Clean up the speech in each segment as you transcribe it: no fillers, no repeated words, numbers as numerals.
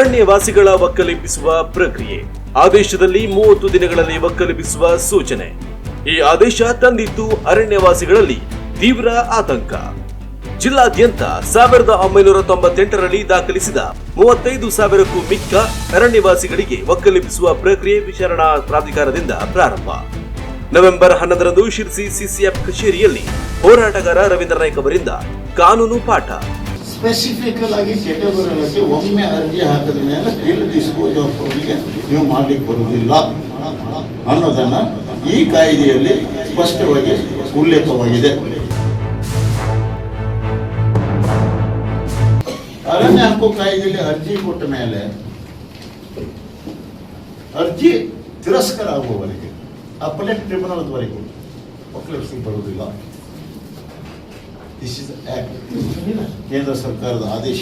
ಅರಣ್ಯವಾಸಿಗಳ ಒಕ್ಕಲೆಬ್ಬಿಸುವ ಪ್ರಕ್ರಿಯೆ. ಆದೇಶದಲ್ಲಿ 30 ದಿನಗಳಲ್ಲಿ ಒಕ್ಕಲೆಬ್ಬಿಸುವ ಸೂಚನೆ. ಈ ಆದೇಶ ತಂದಿದ್ದು ಅರಣ್ಯವಾಸಿಗಳಲ್ಲಿ ತೀವ್ರ ಆತಂಕ. ಜಿಲ್ಲಾದ್ಯಂತ 1998ರಲ್ಲಿ ದಾಖಲಿಸಿದ 35,000ಕ್ಕೂ ಮಿಕ್ಕ ಅರಣ್ಯವಾಸಿಗಳಿಗೆ ಒಕ್ಕಲೆಬ್ಬಿಸುವ ಪ್ರಕ್ರಿಯೆ ವಿಚಾರಣಾ ಪ್ರಾಧಿಕಾರದಿಂದ ಪ್ರಾರಂಭ. ನವೆಂಬರ್ 11ರಂದು ಶಿರ್ಸಿ ಸಿಸಿಎಫ್ ಕಚೇರಿಯಲ್ಲಿ ಹೋರಾಟಗಾರ ರವೀಂದ್ರ ನಾಯ್ಕ ಅವರಿಂದ ಕಾನೂನು ಪಾಠ. ಸ್ಪೆಸಿಫಿಕಲ್ ಆಗಿ ಕೆಟಗರಿಗೆ ಒಮ್ಮೆ ಅರ್ಜಿ ಹಾಕಿದ ಮೇಲೆ ಫೀಲ್ಡ್ ಡಿಸ್ಪೋಸ್ ಆಫ್ ಅವರಿಗೆ ನೀವು ಮಾಡಲಿಕ್ಕೆ ಬರುವುದಿಲ್ಲ ಅನ್ನೋದನ್ನ ಈ ಕಾಯ್ದೆಯಲ್ಲಿ ಸ್ಪಷ್ಟವಾಗಿ ಉಲ್ಲೇಖವಾಗಿದೆ. ಅರಣ್ಯ ಹಕ್ಕು ಕಾಯ್ದೆಯಲ್ಲಿ ಅರ್ಜಿ ಕೊಟ್ಟ ಮೇಲೆ ಅರ್ಜಿ ತಿರಸ್ಕಾರ ಆಗುವವರೆಗೆ ಅಪಲೇಟ್ ಟ್ರಿಬ್ಯುನಲ್ವರೆಗೂ ಒಕ್ಕಲೆಬ್ಬಿಸಲಿಕ್ಕೆ ಬರುವುದಿಲ್ಲ. This is act. ಕೇಂದ್ರ ಸರ್ಕಾರದ ಆದೇಶ,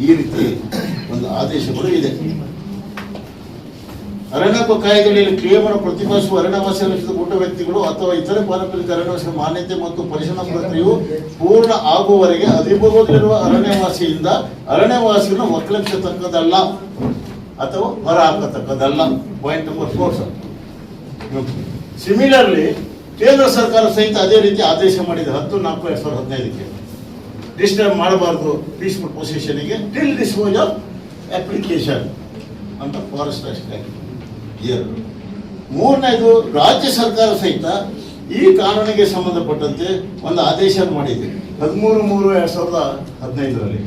ಈ ರೀತಿ ಒಂದು ಆದೇಶಗಳು ಇದೆ. ಅರಣ್ಯ ಹಕ್ಕು ಕಾಯ್ದೆಯಲ್ಲಿ ಕ್ಲೇಮನ್ನು ಪ್ರತಿಪಾದಿಸುವ ಅರಣ್ಯವಾಸಿ ಗುಡ್ಡ ವ್ಯಕ್ತಿಗಳು ಅಥವಾ ಇತರೆ ಪಾರಂಪರಿಕ ಅರಣ್ಯವಾಸಿಗಳ ಮಾನ್ಯತೆ ಮತ್ತು ಪರಿಶೀಲನಾ ಪ್ರಕ್ರಿಯೆಯು ಪೂರ್ಣ ಆಗುವವರೆಗೆ ಅಧಿಭೋಗದಲ್ಲಿರುವ ಅರಣ್ಯವಾಸಿಯಿಂದ ಅರಣ್ಯವಾಸಿಗಳನ್ನು ಒಕ್ಕಲೆಬ್ಬಿಸತಕ್ಕದಲ್ಲ ಅಥವಾ ಹೊರ ಹಾಕತಕ್ಕದಲ್ಲ. Point number 4. ಸಿಮಿಲರ್ಲಿ ಕೇಂದ್ರ ಸರ್ಕಾರ ಸಹಿತ ಅದೇ ರೀತಿ ಆದೇಶ ಮಾಡಿದೆ 10/4/2015ಕ್ಕೆ. ಡಿಸ್ಟರ್ಬ್ ಮಾಡಬಾರ್ದು ಪೀಸ್ಫುಲ್ ಪೊಸಿಷನ್ಗೆ ಟಿಲ್ ಡಿಸ್ಪೋಸ್ ಆಫ್ ಅಪ್ಲಿಕೇಶನ್ ಅಂತ ಫಾರೆಸ್ಟ್ ಆಕ್ಟ್. 3ನೇದು ರಾಜ್ಯ ಸರ್ಕಾರ ಸಹಿತ ಈ ಕಾನೂನಿಗೆ ಸಂಬಂಧಪಟ್ಟಂತೆ ಒಂದು ಆದೇಶ ಮಾಡಿದೆ 13/3/2015ರಲ್ಲಿ.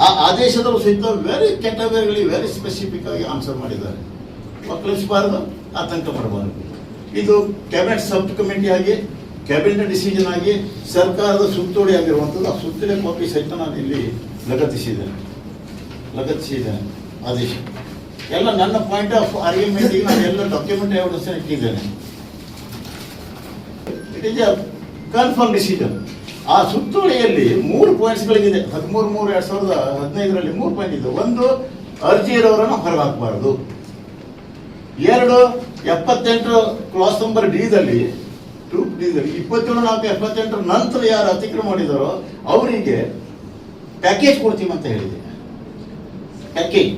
ಆ ಆದೇಶದಲ್ಲೂ ಸಹಿತ ವೆರಿ ಕೆಟಗರಿಗಳಿಗೆ ವೆರಿ ಸ್ಪೆಸಿಫಿಕ್ ಆಗಿ ಆನ್ಸರ್ ಮಾಡಿದ್ದಾರೆ. ಒಕ್ಕಲಿಸಬಾರದು, ಆತಂಕ ಮಾಡಬಾರದು. ಇದು ಕ್ಯಾಬಿನೆಟ್ ಸಬ್ ಕಮಿಟಿ ಆಗಿ ಕ್ಯಾಬಿನೆಟ್ ಡಿಸಿಷನ್ ಆಗಿ ಸರ್ಕಾರದ ಸುತ್ತೋಡಿ ಆಗಿರುವಂಥದ್ದು. ಆ ಸುತ್ತೋಲೆ ಕಾಪಿ ಸಹಿತ ನಾನು ಇಲ್ಲಿ ಲಗತ್ತಿಸಿದ್ದೇನೆ ಆದೇಶ ಎಲ್ಲ ನನ್ನ ಪಾಯಿಂಟ್ ಆಫ್ ಆರ್ಗ್ಯುಮೆಂಟಿಗೆ ನಾನು ಎಲ್ಲ ಡಾಕ್ಯುಮೆಂಟ್ ಎವಿಡೆನ್ಸ್ ಇಟ್ಟಿದ್ದೇನೆ. It is A confirm decision. ಆ ಸುತ್ತೋಲೆಯಲ್ಲಿ 3 ಪಾಯಿಂಟ್ಸ್ಗಳಿಗಿದೆ. 13/3/2015ರಲ್ಲಿ 3 ಪಾಯಿಂಟ್ ಇದೆ. 1, ಅರ್ಜಿ ಇರೋರನ್ನು ಹೊರಗೆ ಹಾಕಬಾರ್ದು. 2, 78 ಕ್ಲಾಸ್ ನಂಬರ್ ಡಿ-ದಲ್ಲಿ 27/4/78 ನಂತರ ಯಾರು ಅತಿಕ್ರಮಣ ಮಾಡಿದಾರೋ ಅವರಿಗೆ ಪ್ಯಾಕೇಜ್ ಕೊಡ್ತೀವಿ ಅಂತ ಹೇಳಿದೆ. ಪ್ಯಾಕೇಜ್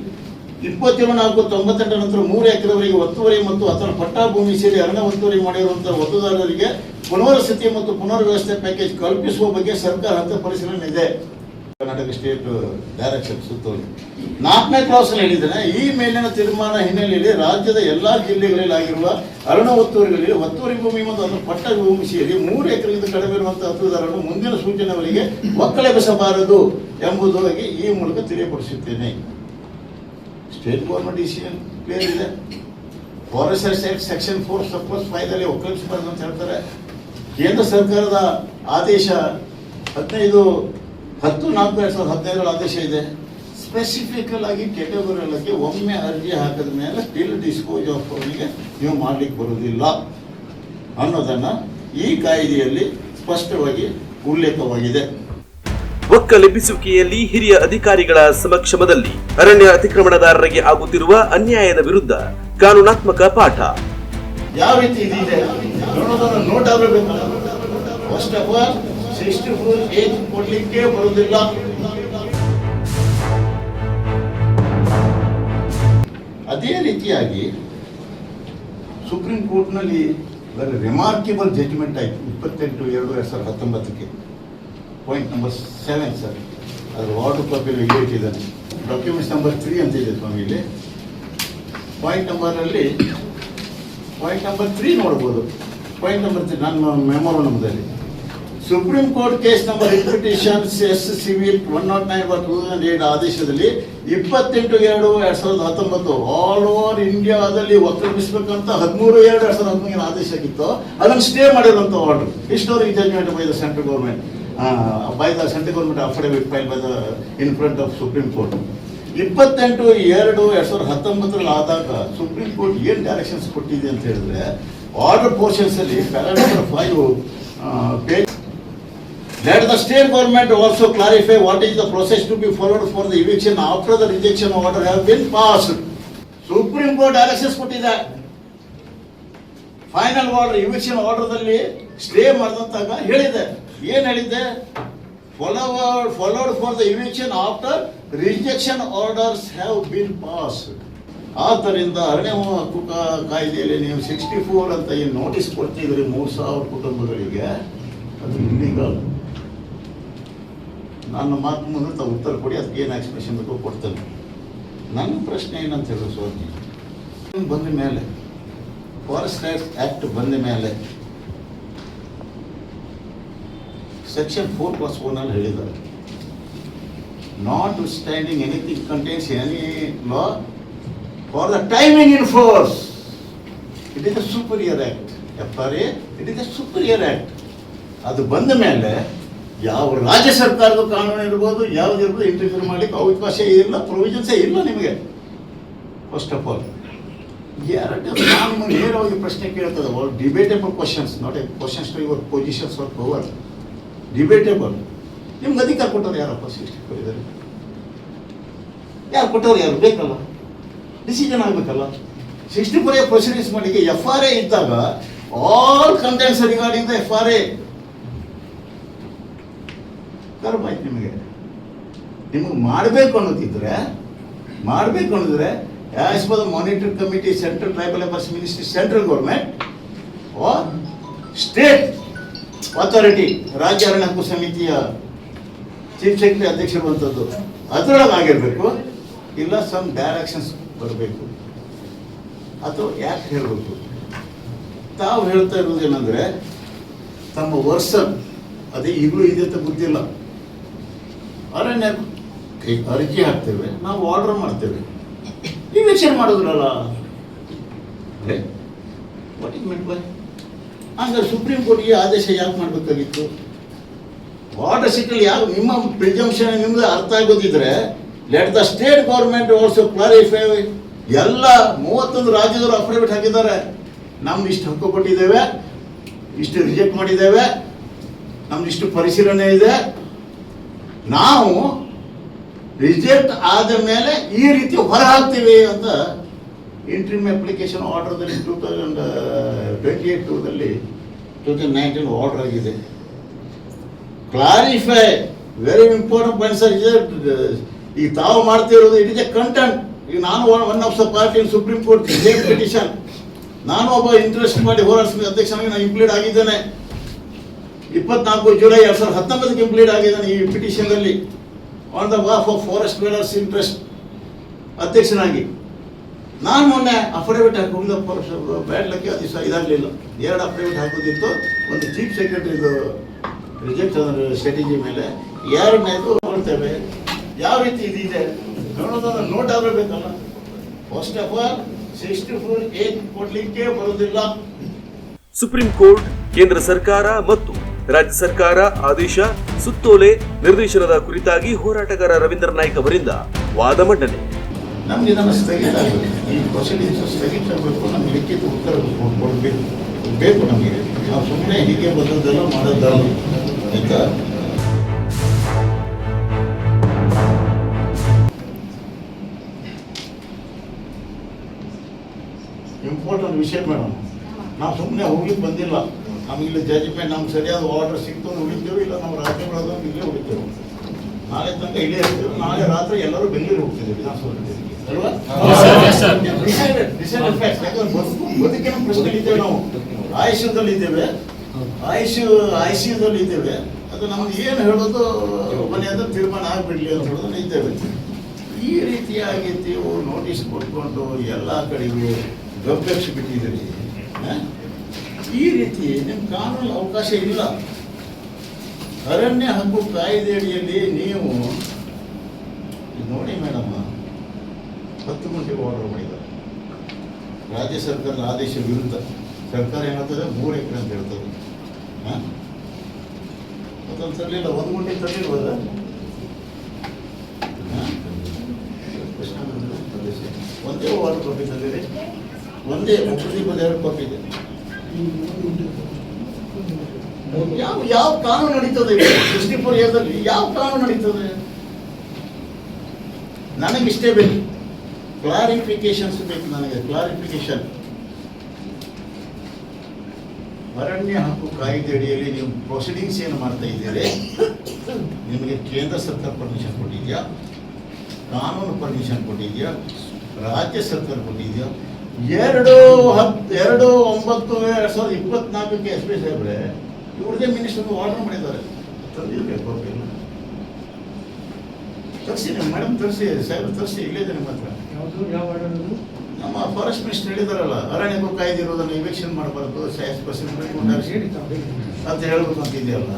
27/4/98 ನಂತರ 3 ಎಕರೆವರೆಗೆ ಒತ್ತುವರಿ ಮತ್ತು ಅಥವಾ ಪಟ್ಟಾ ಭೂಮಿ ಸೇರಿ ಅರಣ್ಯ ಒತ್ತುವರಿ ಮಾಡಿರುವಂತಹ ಒತ್ತುದಾರರಿಗೆ ಪುನರ್ವಸತಿ ಮತ್ತು ಪುನರ್ವ್ಯವಸ್ಥೆ ಪ್ಯಾಕೇಜ್ ಕಲ್ಪಿಸುವ ಬಗ್ಗೆ ಸರ್ಕಾರ ಹಂತ ಪರಿಶೀಲನೆ ಇದೆ. ಕರ್ನಾಟಕ ಸ್ಟೇಟ್ ಡೈರೆಕ್ಷನ್ ಸುತ್ತೋಲೆ 4ನೇ ಕ್ಲಾಸ್ ಹೇಳಿದ್ದೇನೆ. ಈ ಮೇಲಿನ ತೀರ್ಮಾನ ಹಿನ್ನೆಲೆಯಲ್ಲಿ ರಾಜ್ಯದ ಎಲ್ಲಾ ಜಿಲ್ಲೆಗಳಲ್ಲಿ ಆಗಿರುವ ಅರಣ್ಯ ಒತ್ತುವರಿಗಳಲ್ಲಿ ಒತ್ತುವರಿ ಭೂಮಿ ಮತ್ತು ಅದರ ಪಟ್ಟ ಭೂಮಿ ಸೇರಿ 3 ಎಕರೆಗಿಂತ ಕಡಿಮೆ ಇರುವಂತಹ ಹಕ್ಕುದಾರರನ್ನು ಮುಂದಿನ ಸೂಚನೆವರೆಗೆ ಒಕ್ಕಲೆಬ್ಬಿಸಬಾರದು ಎಂಬುದಾಗಿ ಈ ಮೂಲಕ ತಿಳಿಯಪಡಿಸುತ್ತೇನೆ. ಸ್ಟೇಟ್ ಗೌರ್ಮೆಂಟ್ ಡಿಸಿಷನ್ ಕ್ಲಿಯರ್ ಇದೆ. ಫಾರೆಸ್ಟ್ ಆಕ್ಟ್ ಸೆಕ್ಷನ್ 4(5) ಒಕ್ಕಲೆಬ್ಬಿಸಬಾರದು ಅಂತ ಹೇಳ್ತಾರೆ. ಕೇಂದ್ರ ಸರ್ಕಾರದ ಆದೇಶ 15/10/2015 ಆದೇಶ ಇದೆ. ಸ್ಪೆಸಿಫಿಕಲ್ ಆಗಿ ಕೆಟಗರಿಗೆ ಒಮ್ಮೆ ಅರ್ಜಿ ಹಾಕಿದ ಮೇಲೆ ಟಿಲ್ ಡಿಸ್ಪೋಸ್ ಆಫ್ ಅವರಿಗೆ ನೀವು ಮಾಡಲಿಕ್ಕೆ ಬರುವುದಿಲ್ಲ ಅನ್ನೋದನ್ನ ಈ ಕಾಯ್ದೆಯಲ್ಲಿ ಸ್ಪಷ್ಟವಾಗಿ ಉಲ್ಲೇಖವಾಗಿದೆ. ಒಕ್ಕಲೆಬ್ಬಿಸುವಿಕೆಯಲ್ಲಿ ಹಿರಿಯ ಅಧಿಕಾರಿಗಳ ಸಮಕ್ಷಮದಲ್ಲಿ ಅರಣ್ಯ ಅತಿಕ್ರಮಣದಾರರಿಗೆ ಆಗುತ್ತಿರುವ ಅನ್ಯಾಯದ ವಿರುದ್ಧ ಕಾನೂನಾತ್ಮಕ ಪಾಠ. ಯಾವ ರೀತಿ ಇದೆ ನೋಡೋದನ್ನು ನೋಟ್ ಆಗಬೇಕು. ಫಸ್ಟ್ ಆಫ್ ಆಲ್ 64 ಏಜ್ ಕೊಡ್ಲಿಕ್ಕೆ ಬರುವುದಿಲ್ಲ. ಅದೇ ರೀತಿಯಾಗಿ ಸುಪ್ರೀಂ ಕೋರ್ಟ್ನಲ್ಲಿ ವೆರಿ ರಿಮಾರ್ಕೆಬಲ್ ಜಡ್ಜ್ಮೆಂಟ್ ಆಯಿತು 28/2/2019ಕ್ಕೆ. ಪಾಯಿಂಟ್ ನಂಬರ್ 7 ಸರ್, ಅದು ವಾರ್ಡ್ ಕಾಪಿಯಲ್ಲಿ ಇಟ್ಟಿದ್ದಾನೆ. ಡಾಕ್ಯುಮೆಂಟ್ಸ್ ನಂಬರ್ 3 ಅಂತ ಇದೆ ಸ್ವಾಮಿ ಇಲ್ಲಿ. ಪಾಯಿಂಟ್ ನಂಬರ್ 3 ನೋಡ್ಬೋದು. ಪಾಯಿಂಟ್ ನಂಬರ್ 3 ನನ್ನ ಮೆಮೊರಂಡಮ್ದಲ್ಲಿ supreme court case number writ petition civil 109/2008 ಆದೇಶದಲ್ಲಿ 28/2/2019 ಆಲ್ ಓವರ್ ಇಂಡಿಯಾದಲ್ಲಿ ಒಕ್ಕಲೆಬ್ಬಿಸಬೇಕಂತ 13/2/2019 ಆದೇಶ ಆಗಿತ್ತು. ಅದನ್ನು ಸ್ಟೇ ಮಾಡಿರುವಂಥ order historic judgement by the central government affidavit filed by the in front of Supreme Court. 28/2/2019 ಆದಾಗ ಸುಪ್ರೀಂ ಕೋರ್ಟ್ ಏನು ಡೈರೆಕ್ಷನ್ಸ್ ಕೊಟ್ಟಿದೆ ಅಂತ ಹೇಳಿದ್ರೆ ಆರ್ಡರ್ ಪೋರ್ಷನ್ಸ್ ಅಲ್ಲಿ paragraph 5 page let the state government also clarify what is the process to be followed for the eviction after the rejection order have been passed. Supreme court directions ಕೊಟ್ಟಿದೆ. Final order eviction ಆರ್ಡರ್ದಲ್ಲಿ stay ಮಾಡಿದಾಗ ಹೇಳಿದೆ. ಏನು ಹೇಳಿದ್ದೆ? followed for the eviction after rejection orders have been passed. ಆದ್ದರಿಂದ ಅರಣ್ಯ ಹಕ್ಕು ಕಾಯ್ದೆಯಲ್ಲಿ ನೀವು 64 ಅಂತ ಏನು ನೋಟಿಸ್ ಕೊಡ್ತಿದ್ರಿ 3000 ಕುಟುಂಬಗಳಿಗೆ, ಅದು ಇಲ್ಲಿಗಲ್. ನನ್ನ ಮಾತು ಮುಂದೆ ತಾವು ಉತ್ತರ ಕೊಡಿ, ಅದಕ್ಕೆ ಏನು ಎಕ್ಸ್ಪ್ರೆಷನ್ ಬೇಕೋ ಕೊಡ್ತೇನೆ. ನನ್ನ ಪ್ರಶ್ನೆ ಏನಂತ ಹೇಳಿದ್ರು ಸ್ವಾಮಿ, ಬಂದ ಮೇಲೆ ಫಾರೆಸ್ಟ್ ರೈಟ್ಸ್ ಆ್ಯಕ್ಟ್ ಬಂದ ಮೇಲೆ ಸೆಕ್ಷನ್ 4+1 ಹೇಳಿದ್ದಾರೆ, not standing anything contains any law for the timing in force. It is a superior act. FRA, it is a superior act. ಅದು ಬಂದ ಮೇಲೆ ಯಾವ ರಾಜ್ಯ ಸರ್ಕಾರದ ಕಾನೂನು ಇರ್ಬೋದು, ಯಾವುದಿರ್ಬೋದು ಇಂಟರ್ಫಿಯರ್ ಮಾಡಲಿಕ್ಕೆ ಅವಕಾಶ ಇಲ್ಲ, ಪ್ರೊವಿಷನ್ಸೇ ಇಲ್ಲ ನಿಮಗೆ. ಫಸ್ಟ್ ಆಫ್ ಆಲ್ ನಾನು ನೇರವಾಗಿ ಪ್ರಶ್ನೆ ಕೇಳ್ತದೆ, debatable questions, not a questions to your positions or power. Debatable. ನಿಮ್ಗೆ ಅಧಿಕಾರ ಕೊಟ್ಟವ್ರು ಯಾರಪ್ಪ? 64 ಇದ್ದಾರೆ. ಯಾರು ಕೊಟ್ಟವ್ರು? ಯಾರು ಬೇಕಲ್ಲ, ಡಿಸಿಷನ್ ಆಗಬೇಕಲ್ಲ. 64 ಪ್ರೊಸೀಡಿಂಗ್ಸ್ ಮಾಡಲಿಕ್ಕೆ FRA ಇದ್ದಾಗ all contents regarding the FRA ಕರ್ಮಾಯ್ತು. ನಿಮಗೆ ಮಾಡಬೇಕು ಅನ್ನೋದಿದ್ರೆ as per the monitoring committee, central tribal affairs ministry, central government or state authority, ರಾಜ್ಯ ಅರಣ್ಯ ಹಕ್ಕು ಸಮಿತಿಯ ಚೀಫ್ ಸೆಕ್ರೆಟರಿ ಅಧ್ಯಕ್ಷರುವಂಥದ್ದು ಅದರೊಳಗೆ ಆಗಿರಬೇಕು. ಇಲ್ಲ ಸಮ್ ಡೈರೆಕ್ಷನ್ಸ್ ಬರಬೇಕು ಅಥವಾ ಯಾಕೆ ಹೇಳಬೇಕು. ತಾವು ಹೇಳ್ತಾ ಇರೋದೇನೆಂದರೆ ತಮ್ಮ ವರ್ಷನ್ ಅದೇ ಈಗಲೂ ಇದೆ ಅಂತ ಗೊತ್ತಿಲ್ಲ. ಅರಣ್ಯ ಅರ್ಜಿ ಹಾಕ್ತೇವೆ, ನಾವು ಆರ್ಡರ್ ಮಾಡ್ತೇವೆ, ಇಲೆಕ್ಷನ್ ಮಾಡೋದ್ರಲ್ಲ. What is meant by? ಹಂಗಾರೆ ಸುಪ್ರೀಂ ಕೋರ್ಟ್ಗೆ ಆದೇಶ ಯಾಕೆ ಮಾಡಬೇಕಾಗಿತ್ತು? ಆರ್ಡರ್ ಸಿಕ್ಕಲ್ಲಿ ಯಾವ ನಿಮ್ಮ ಪ್ರಿಜಂಪ್ಷನ್ ನಿಮ್ದು ಅರ್ಥ ಆಗೋದಿದ್ರೆ let the state government also clarify. ಎಲ್ಲ 31 ರಾಜ್ಯದವರು ಅಫಿಡವಿಟ್ ಹಾಕಿದ್ದಾರೆ, ನಮ್ದು ಇಷ್ಟು ಹಕ್ಕು ಕೊಟ್ಟಿದ್ದೇವೆ, ಇಷ್ಟು ರಿಜೆಕ್ಟ್ ಮಾಡಿದ್ದೇವೆ, ನಮ್ದು ಇಷ್ಟು ಪರಿಶೀಲನೆ ಇದೆ, ನಾವು ರಿಜೆಕ್ಟ್ ಆದ ಮೇಲೆ ಈ ರೀತಿ ಹೊರ ಹಾಕ್ತೀವಿ ಅಂತ ಇಂಟ್ರಿಮ್ ಅಪ್ಲಿಕೇಶನ್ ಆರ್ಡರ್ದಲ್ಲಿ 2028 2019 ಆರ್ಡರ್ ಆಗಿದೆ. Clarify very important point sir. ಈಗ ತಾವು ಮಾಡ್ತಿರೋದು ಇಟ್ ಇಸ್ ಎ ಕಂಟೆಂಟ್. ಈಗ ನಾನು one of the party in supreme court same petition, ನಾನು ಒಬ್ಬ ಇಂಟ್ರೆಸ್ಟ್ ಮಾಡಿ ಹೋರಾಟ ಅಧ್ಯಕ್ಷನಾಗಿ ನಾನು ಇಂಪ್ಲೀಡ್ ಆಗಿದ್ದೇನೆ. 24 ಜುಲೈ 2019 ಇಂಪ್ಲೀಡ್ ಆಗಿದ್ದಾನೆ ಈ ಪಿಟಿಷನ್ ಅಲ್ಲಿ on the behalf of forest dwellers interest ಅಧ್ಯಕ್ಷನಾಗಿ. ನಾನು ಮೊನ್ನೆ ಅಫಿಡವಿಟ್ ಹಾಕಿದ ಬ್ಯಾಡ್ಲಕ್ಕೆ ಅದು ಇದಾಗಲಿಲ್ಲ. 2 ಅಫಿಡವಿಟ್ ಹಾಕೋದಿತ್ತು, ಒಂದು ಚೀಫ್ ಸೆಕ್ರೆಟರಿದು ರಿಜೆಕ್ಟ್ ಸ್ಟ್ರಾಟಜಿ ಮೇಲೆ, 2ನೇದು ನೋಡ್ತೇವೆ ಯಾವ ರೀತಿ ಇದಿದೆ ನೋಡೋದನ್ನ ನೋಟ್ ಆಗಬೇಕಲ್ಲ. ಫಸ್ಟ್ ಆಫ್ ಆಲ್ 64A ಕೊಡ್ಲಿಕ್ಕೆ ಬರೋದಿಲ್ಲ. ಸುಪ್ರೀಂ ಕೋರ್ಟ್, ಕೇಂದ್ರ ಸರ್ಕಾರ ಮತ್ತು ರಾಜ್ಯ ಸರ್ಕಾರ ಆದೇಶ, ಸುತ್ತೋಲೆ, ನಿರ್ದೇಶನದ ಕುರಿತಾಗಿ ಹೋರಾಟಗಾರ ರವೀಂದ್ರ ನಾಯ್ಕ್ ಅವರಿಂದ ವಾದ ಮಂಡನೆ. ನಮ್ಗೆ ಇದನ್ನು ಸ್ಥಗಿತ ಆಗಬೇಕು, ಈ ಪ್ರೊಸೀಡಿಂಗ್ಸ್ ಸ್ಥಗಿತ ಆಗಬೇಕು, ನಮ್ಗೆ ಲಿಖಿತ ಉತ್ತರ ಬೇಕು ನಮಗೆ. ನಾವು ಸುಮ್ಮನೆ ಹೀಗೆ ಬಂದದ್ದೆಲ್ಲ ಮಾಡೋದಲ್ಲ. ಆಯ್ತಾ? ಇಂಪಾರ್ಟೆಂಟ್ ವಿಷಯ ಮೇಡಮ್, ನಾವು ಸುಮ್ಮನೆ ಹೋಗ್ಲಿಕ್ಕೆ ಬಂದಿಲ್ಲ. ನಮಗಿಲ್ಲಿ ಜಡ್ಜ್ಮೆಂಟ್ ನಮ್ಗೆ ಸರಿಯಾದ ಆರ್ಡರ್ ಸಿಕ್ತು ಉಳಿತೇವೆ, ಇಲ್ಲ ನಾವು ರಾತ್ರಿ ಬೆಳೆದವ್ರು ಇಲ್ಲೇ ಉಳಿತೇವೆ. ನಾಳೆ ತನಕ ಇಲ್ಲೇ ಇರ್ತೇವೆ, ನಾಳೆ ರಾತ್ರಿ ಎಲ್ಲರೂ ಬೆಂಗಳೂರು ಹೋಗ್ತಿದ್ದೇವೆ ವಿಧಾನಸೌಧದಲ್ಲಿ ಅಲ್ವಾ? ಬದುಕಿನ ಪ್ರಶ್ನೆ ಇದ್ದೇವೆ ನಾವು. ಆಯುಷ್ಯದಲ್ಲಿದ್ದೇವೆ, ಐಸಿಯುದಲ್ಲಿ ಇದ್ದೇವೆ. ಅದು ನಮ್ಗೆ ಏನು ಹೇಳೋದು ಮನೆಯಿಂದ ತೀರ್ಮಾನ ಆಗಿಬಿಡ್ಲಿ ಅಂತ ಹೇಳೋದು ಇದ್ದೇವೆ. ಈ ರೀತಿಯಾಗಿ ನೀವು ನೋಟಿಸ್ ಕೊಟ್ಕೊಂಡು ಎಲ್ಲ ಕಡೆಗೂ ಗಬ್ಬೆಚ್ಚಿಬಿಟ್ಟಿದ್ದೀರಿ. ಈ ರೀತಿ ನಿಮ್ಮ ಕಾನೂನು ಅವಕಾಶ ಇಲ್ಲ. ಅರಣ್ಯ ಹಕ್ಕು ಕಾಯ್ದೆ ಅಡಿಯಲ್ಲಿ ನೀವು ನೋಡಿ ಮೇಡಮ್, 10 ಗಂಟೆಗೆ ಆರ್ಡರ್ ಮಾಡಿದ್ದಾರೆ ರಾಜ್ಯ ಸರ್ಕಾರದ ಆದೇಶ ವಿರುದ್ಧ. ಸರ್ಕಾರ ಏನಾಗ್ತದೆ 3 ಎಕರೆ ಅಂತ ಹೇಳ್ತದೆ. ಮತ್ತೊಂದು ತರಲಿಲ್ಲ, 1 ಗಂಟೆ ತರಲಿಲ್ವದ? ಒಂದೇ ಆರ್ಡರ್ ಕಾಪಿ ತಂದಿರಿ, ಒಂದೇ ಪ್ರತಿಬದ್ಧ 2 ಕಾಪಿ ಇದೆ. ಯಾವ ಕಾನೂನು ನಡೀತದೆ 64 ಇಯರ್ದಲ್ಲಿ? ಯಾವ ಕಾನೂನು ನಡೀತದೆ? ನನಗಿಷ್ಟೇ ಬೇಕು, ಕ್ಲಾರಿಫಿಕೇಶನ್ಸ್ ಬೇಕು ನನಗೆ, ಕ್ಲಾರಿಫಿಕೇಶನ್. ಅರಣ್ಯ ಹಕ್ಕು ಕಾಯ್ದೆ ಅಡಿಯಲ್ಲಿ ನೀವು ಪ್ರೊಸೀಡಿಂಗ್ಸ್ ಏನು ಮಾಡ್ತಾ ಇದ್ದೀರಿ, ನಿಮಗೆ ಕೇಂದ್ರ ಸರ್ಕಾರ ಪರ್ಮಿಷನ್ ಕೊಟ್ಟಿದೆಯಾ, ಕಾನೂನು ಪರ್ಮಿಷನ್ ಕೊಟ್ಟಿದೆಯಾ, ರಾಜ್ಯ ಸರ್ಕಾರ ಕೊಟ್ಟಿದೆಯಾ? 2/9/2024 ಎಸ್ ಪಿ ಸಾಹೇಬ್ರೆ ಇವ್ರದೇ ಮಿನಿಸ್ಟರ್ ಆರ್ಡರ್ ಮಾಡಿದ್ದಾರೆ, ತಂದಿರಬೇಕು ಅವ್ರಿಗೆಲ್ಲ. ತರಿಸಿ ಮೇಡಮ್, ತರಿಸಿ ಸಾಹೇಬ್ರು, ತರಿಸಿ, ಇಲ್ಲಿದೆ ನಿಮ್ಮ ಹತ್ರ. ನಮ್ಮ ಫಾರೆಸ್ಟ್ ಮಿನಿಸ್ಟರ್ ಹೇಳಿದಾರಲ್ಲ, ಅರಣ್ಯ ಕಾಯ್ದೆ ಇರೋದನ್ನು ಇವೆಕ್ಷನ್ ಮಾಡಬಾರ್ದು ಅಂತ ಹೇಳ್ಬೇಕು ಅಂತ ಇದೆಯಲ್ಲ.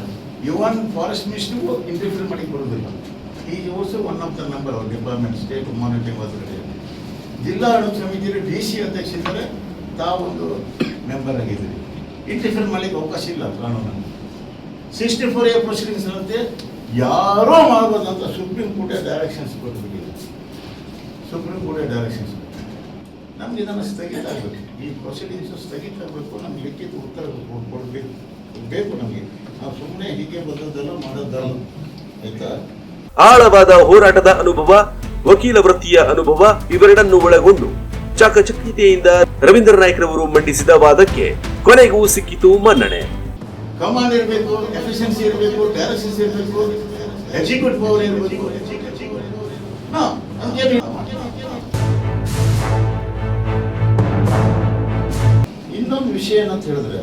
ಇವನ್ ಫಾರೆಸ್ಟ್ ಮಿನಿಸ್ಟರ್ಗೂ ಇಂಟರ್ಫಿಯರ್ ಮಾಡಿ ಕೊಡೋದಿಲ್ಲ. ಈಗ also one of the member of department state monitoring authority. ಜಿಲ್ಲಾ ಆಡಳಿತ ಸಮಿತಿಯಲ್ಲಿ DC ಅಧ್ಯಕ್ಷ ಇದ್ದಾರೆ, ತಾವೊಂದು ಮೆಂಬರ್ ಆಗಿದ್ದೀರಿ. ಇಂಟರ್ಫಿಯರ್ ಮಾಡಲಿಕ್ಕೆ ಅವಕಾಶ ಇಲ್ಲ ಕಾನೂನನ್ನು. 64A ಪ್ರೊಸೀಡಿಂಗ್ಸ್ ಅಂತೆ ಯಾರೋ ಮಾಡ್ಬೋದಂತ ಸುಪ್ರೀಂ ಕೋರ್ಟೇ ಡೈರೆಕ್ಷನ್ಸ್ ಕೊಟ್ಬಿಟ್ಟಿದೆ. ಸುಪ್ರೀಂ ಕೋರ್ಟೇ ಡೈರೆಕ್ಷನ್ಸ್ ನಮ್ಗೆ ಇದನ್ನು ಸ್ಥಗಿತ ಆಗಬೇಕು, ಈ ಪ್ರೊಸೀಡಿಂಗ್ಸ್ ಸ್ಥಗಿತ ಆಗಬೇಕು, ನಮ್ಗೆ ಲಿಖಿತ ಉತ್ತರ ಬೇಕು ನಮಗೆ. ನಾವು ಸುಮ್ಮನೆ ಹೀಗೆ ಬಂದದ್ದೆಲ್ಲ ಮಾಡೋದಲ್ಲ, ಆಯ್ತಾ? ಆಳವಾದ ಹೋರಾಟದ ಅನುಭವ, ವಕೀಲ ವೃತ್ತಿಯ ಅನುಭವ ಇವೆರಡನ್ನು ಒಳಗೊಂಡು ಚಾಕಚಕ್ಯತೆಯಿಂದ ರವೀಂದ್ರ ನಾಯ್ಕರವರು ಮಂಡಿಸಿದ ವಾದಕ್ಕೆ ಕೊನೆಗೂ ಸಿಕ್ಕಿತು ಮನ್ನಣೆ. ಕಮಾಂಡ್ ಇರಬೇಕು, ಎಫಿಷಿಯನ್ಸಿ ಇರಬೇಕು, ಡೈರೆಕ್ಷನ್ಸ್ ಇರಬೇಕು, ಎಕ್ಸಿಕ್ಯೂಟಿವ್ ಪವರ್ ಇರಬೇಕು. ಇನ್ನೊಂದು ವಿಷಯ ಏನಂತ ಹೇಳಿದ್ರೆ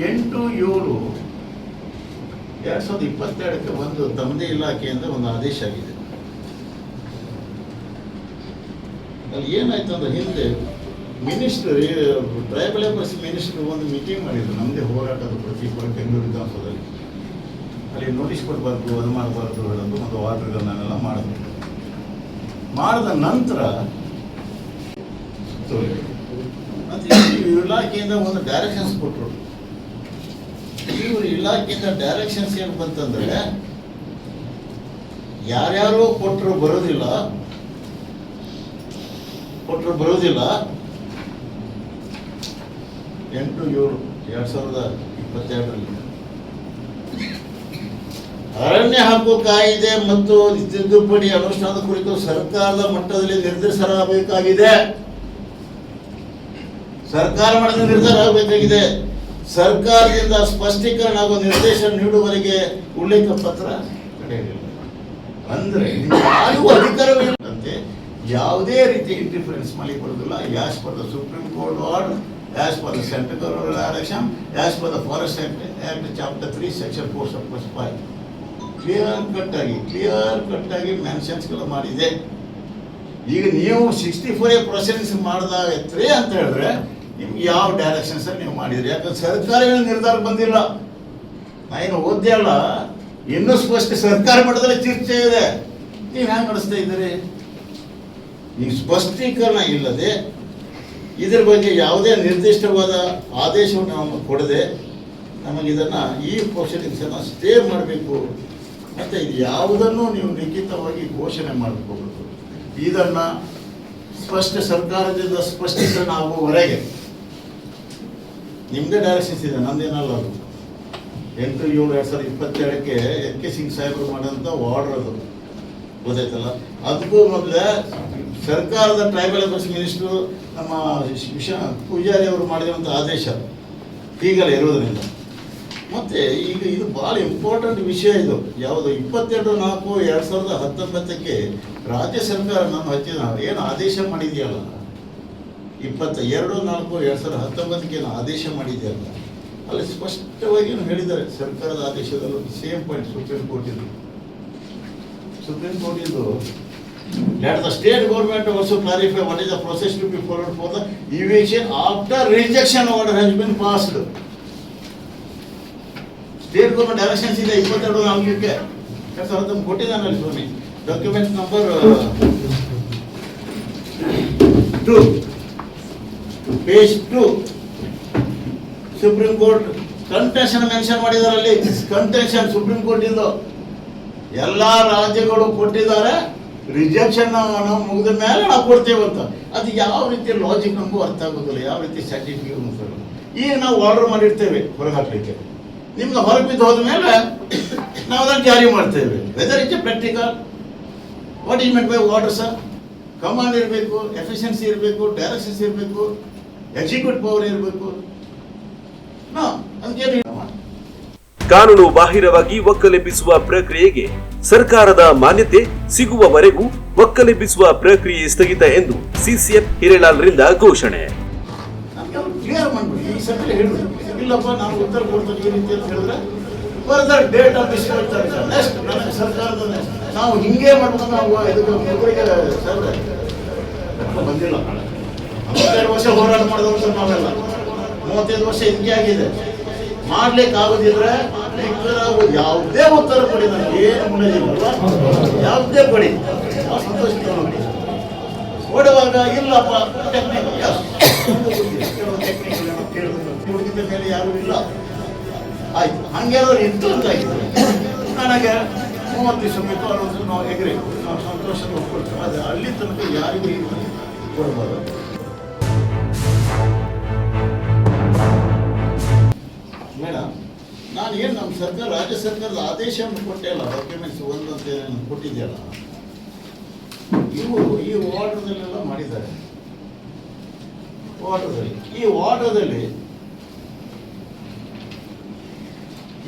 8/7/2022 ಒಂದು ತಮ್ಮದೇ ಇಲಾಖೆಯಿಂದ ಒಂದು ಆದೇಶ ಆಗಿದೆ. ಅಲ್ಲಿ ಏನಾಯ್ತು ಅಂದ್ರೆ, ಹಿಂದೆ ಮಿನಿಸ್ಟರ್, ಟ್ರೈಬಲ್ ಅಫೇರ್ಸ್ ಮಿನಿಸ್ಟರ್ ಒಂದು ಮೀಟಿಂಗ್ ಮಾಡಿದ್ರು ನಮ್ಮದೇ ಹೋರಾಟದ ಪ್ರತಿಫಲ ಬೆಂಗಳೂರು ವಿಧಾನಸೌಧದಲ್ಲಿ. ಅಲ್ಲಿ ನೋಟಿಸ್ ಕೊಡಬಾರ್ದು, ಅದು ಮಾಡಬಾರ್ದು ಹೇಳೋದು, ಒಂದು ಆರ್ಡರ್ಗಳನ್ನೆಲ್ಲ ಮಾಡಿದ್ರು. ಮಾಡಿದ ನಂತರ ಇಲಾಖೆಯಿಂದ ಒಂದು ಡೈರೆಕ್ಷನ್ಸ್ ಕೊಟ್ಟರು. ಇವರು ಇಲಾಖೆಯಿಂದ ಡೈರೆಕ್ಷನ್ಸ್ ಏನು ಬಂತಂದ್ರೆ, ಯಾರ್ಯಾರು ಕೊಟ್ಟರು ಬರೋದಿಲ್ಲ 8/7/2022 ಅರಣ್ಯ ಹಕ್ಕು ಕಾಯ್ದೆ ಮತ್ತು ತಿದ್ದುಪಡಿ ಅನುಷ್ಠಾನದ ಕುರಿತು ಸರ್ಕಾರದ ಮಟ್ಟದಲ್ಲಿ ನಿರ್ದೇಶನವಾಗಬೇಕಾಗಿದೆ. ಸರ್ಕಾರ ಮಟ್ಟದ ನಿರ್ಧಾರ ಆಗಬೇಕಾಗಿದೆ. ಸರ್ಕಾರದಿಂದ ಸ್ಪಷ್ಟೀಕರಣ ಹಾಗೂ ನಿರ್ದೇಶನ ನೀಡುವವರೆಗೆ ಉಲ್ಲೇಖ ಪತ್ರ ಪಡೆಯಲಿಲ್ಲ. ಅಂದ್ರೆ ಯಾರಿಗೂ ಅಧಿಕಾರವಿಲ್ಲಂತೆ ಯಾವುದೇ ರೀತಿ ಇಂಟರ್ಫರೆನ್ಸ್ ಮಾಡಲಿಕ್ಕೆ ಬರೋದಿಲ್ಲ. As per the supreme court order, as per the central government direction, as per the forest act chapter 3 section 4/5 clear cut ಆಗಿ ಮೆನ್ಷನ್ಸ್ಗಳು ಮಾಡಿದೆ. ಈಗ ನೀವು 64A ಪ್ರೊಸೀಡಿಂಗ್ಸ್ ಮಾಡಿದಾಗೈತ್ರಿ ಅಂತ ಹೇಳಿದ್ರೆ ನಿಮ್ಗೆ ಯಾವ ಡೈರೆಕ್ಷನ್ಸ್ ನೀವು ಮಾಡಿದ್ರಿ? ಯಾಕಂದ್ರೆ ಸರ್ಕಾರಗಳ ನಿರ್ಧಾರ ಬಂದಿಲ್ಲ. ನಾನು ಓದ್ದೆ ಅಲ್ಲ, ಇನ್ನೂ ಸ್ಪಷ್ಟ ಸರ್ಕಾರ ಮಟ್ಟದಲ್ಲಿ ಚರ್ಚೆ ಇದೆ. ನೀವು ಹ್ಯಾಂಗೆ ನಡೆಸ್ತಾ ಇದ್ದೀರಿ? ನೀವು ಸ್ಪಷ್ಟೀಕರಣ ಇಲ್ಲದೆ ಇದ್ರ ಬಗ್ಗೆ ಯಾವುದೇ ನಿರ್ದಿಷ್ಟವಾದ ಆದೇಶವನ್ನು ನಾವು ಕೊಡದೆ ನಮಗಿದನ್ನು ಈ ಪ್ರೊಸೀಡಿಂಗ್ಸನ್ನು ಸ್ಟೇ ಮಾಡಬೇಕು ಮತ್ತು ಇದು ಯಾವುದನ್ನು ನೀವು ಲಿಖಿತವಾಗಿ ಘೋಷಣೆ ಮಾಡಬೇಕು. ಇದನ್ನು ಸರ್ಕಾರದಿಂದ ಸ್ಪಷ್ಟೀಕರಣ ಆಗುವವರೆಗೆ ನಿಮ್ಮದೇ ಡೈರೆಕ್ಷನ್ಸ್ ಇದೆ, ನಮ್ದೇನಲ್ಲ. ಅದು 8/7/2022 ಎನ್ ಕೆ ಸಿಂಗ್ ಸಾಹೇಬರು ಮಾಡೋಂಥ ಆರ್ಡರ್ ಅದು, ಗೊತ್ತಾಯ್ತಲ್ಲ. ಅದಕ್ಕೂ ಮೊದಲೇ ಸರ್ಕಾರದ ಟ್ರೈಬಲ್ ಅಫೇರ್ಸ್ ಮಿನಿಸ್ಟ್ರು ನಮ್ಮ ಪೂಜಾರಿ ಅವರು ಮಾಡಿರುವಂಥ ಆದೇಶ ಈಗಲೇ ಇರೋದ್ರಿಂದ. ಮತ್ತು ಈಗ ಇದು ಭಾಳ ಇಂಪಾರ್ಟೆಂಟ್ ವಿಷಯ. ಇದು ಯಾವುದು 22/4/2019 ರಾಜ್ಯ ಸರ್ಕಾರ ನಮ್ಮ ಹಚ್ಚಿದ ಏನು ಆದೇಶ ಮಾಡಿದೆಯಲ್ಲ, 22/4/2019 ಏನು ಆದೇಶ ಮಾಡಿದೆಯಲ್ಲ, ಅಲ್ಲಿ ಸ್ಪಷ್ಟವಾಗಿ ಹೇಳಿದ್ದಾರೆ ಸರ್ಕಾರದ ಆದೇಶದಲ್ಲೂ ಸೇಮ್ ಪಾಯಿಂಟ್. ಸುಪ್ರೀಂ ಕೋರ್ಟ್ ಇದು let the state government also clarify what is the process to be followed for the evacuation after rejection order has been passed. State government directions ಇದೆ 22/4/2019 ಕೊಟ್ಟಿದ್ದಾನಲ್ಲಿ ಸ್ವಾಮಿ. Document number 2 page 2 supreme court contention mention ಮಾಡಿದಾರಲ್ಲಿ. Contention supreme court ಇಂದು ಎಲ್ಲ ರಾಜ್ಯಗಳು ಕೊಟ್ಟಿದ್ದಾರೆ. Rejection ನಾವು ಮುಗಿದ ಮೇಲೆ ನಾವು ಕೊಡ್ತೇವೆ ಅಂತ. ಅದು ಯಾವ ರೀತಿ ಲಾಜಿಕ್ ನಮಗೂ ಅರ್ಥ ಆಗೋದಿಲ್ಲ, ಯಾವ ರೀತಿ ಸೈಂಟಿಫಿಕ್ ಅನ್ಸೋಲ್ಲ. ಈಗ ನಾವು ಆರ್ಡರ್ ಮಾಡಿರ್ತೇವೆ ಹೊರಗೆ ಹಾಕ್ಲಿಕ್ಕೆ, ನಿಮ್ಗೆ ಹೊರಗೆ ಬಿದ್ದು ಹೋದ ಮೇಲೆ ನಾವು ಅದನ್ನು ಜಾರಿ ಮಾಡ್ತೇವೆ. Whether it's A practical, what is meant by order sir? Command ಇರಬೇಕು, ಎಫಿಷಿಯನ್ಸಿ ಇರಬೇಕು, ಡೈರೆಕ್ಷನ್ಸ್ ಇರಬೇಕು, ಎಕ್ಸಿಕ್ಯೂಟಿವ್ ಪವರ್ ಇರಬೇಕು. ಅಂತೇನು ಕಾನೂನು ಬಾಹಿರವಾಗಿ ಒಕ್ಕಲೆಬ್ಬಿಸುವ ಪ್ರಕ್ರಿಯೆಗೆ ಸರ್ಕಾರದ ಮಾನ್ಯತೆ ಸಿಗುವವರೆಗೂ ಒಕ್ಕಲೆಬ್ಬಿಸುವ ಪ್ರಕ್ರಿಯೆ ಸ್ಥಗಿತ ಎಂದು ಸಿಸಿಎಫ್ ಹಿರೇಲಾಲ್ರಿಂದ ಘೋಷಣೆ. ಕ್ಲಿಯರ್ ಮಾಡ್ಬಿಡಿ. ಈ ಸಲ ಹೇಳಿದ್ರು ಇಲ್ಲಪ್ಪ ನಾನು ಉತ್ತರ ಕೊಡ್ತೀನಿ ಈ ರೀತಿ ಅಂತ ಹೇಳಿದ್ರೆ further date of district next ನನಗೆ ಸರ್ಕಾರದ ನಾವು ಹಿಂಗೆ ಮಾಡ್ಬೇಕು. ನಾವು ಇದಕ್ಕೆ ಒಬ್ಬರಿಗೆ ಬಂದಿಲ್ಲ. 32 ವರ್ಷ ಹೋರಾಟ ಮಾಡಿದವರು ಸರ್ ನಾವೆಲ್ಲ 35 ವರ್ಷ ಇದಕ್ಕೆ ಆಗಿದೆ. ಮಾಡ್ಲಿಕ್ಕೆ ಆಗೋದಿದ್ರೆ ಯಾವುದೇ ಉತ್ತರ ಕೊಡಿ, ನನಗೆ ಏನು ಮುನ್ನದಿಲ್ಲ, ಯಾವುದೇ ಕೊಡಿ, ನಾವು ಸಂತೋಷ ನೋಡಿ. ಓಡುವಾಗ ಇಲ್ಲಪ್ಪ ಟೆಕ್ನಿಕ್ ಹುಡುಗಿದ ಮೇಲೆ ಯಾರು ಇಲ್ಲ ಆಯ್ತು, ಹಂಗೇನಾದ್ರು ಇತ್ತು ಅಂತಾಗಿದೆ. ನನಗೆ 30 ದಿವಸ ಬೇಕು ಅನ್ನೋದು ನಾವು ಎಗ್ರಿ ನಾವು ಸಂತೋಷ ಒಪ್ಕೊಳ್ತೀವಿ. ಅದು ಅಲ್ಲಿ ತನಕ ಯಾರಿಗೂ ಕೊಡಬಾರ್ದು. ಮೇಡಮ್, ನಾನು ಏನು ನಮ್ಮ ಸರ್ಕಾರ ರಾಜ್ಯ ಸರ್ಕಾರದ ಆದೇಶವನ್ನು ಕೊಟ್ಟೇ ಅಲ್ಲ, ಡಾಕ್ಯುಮೆಂಟ್ಸ್ ಒಂದಂತ ಕೊಟ್ಟಿದೆಯಲ್ಲ, ಇವರು ಈ ವಾರ್ಡ್ರದಲ್ಲೆಲ್ಲ ಮಾಡಿದ್ದಾರೆ. ಈ ವಾರ್ಡ್ರಲ್ಲಿ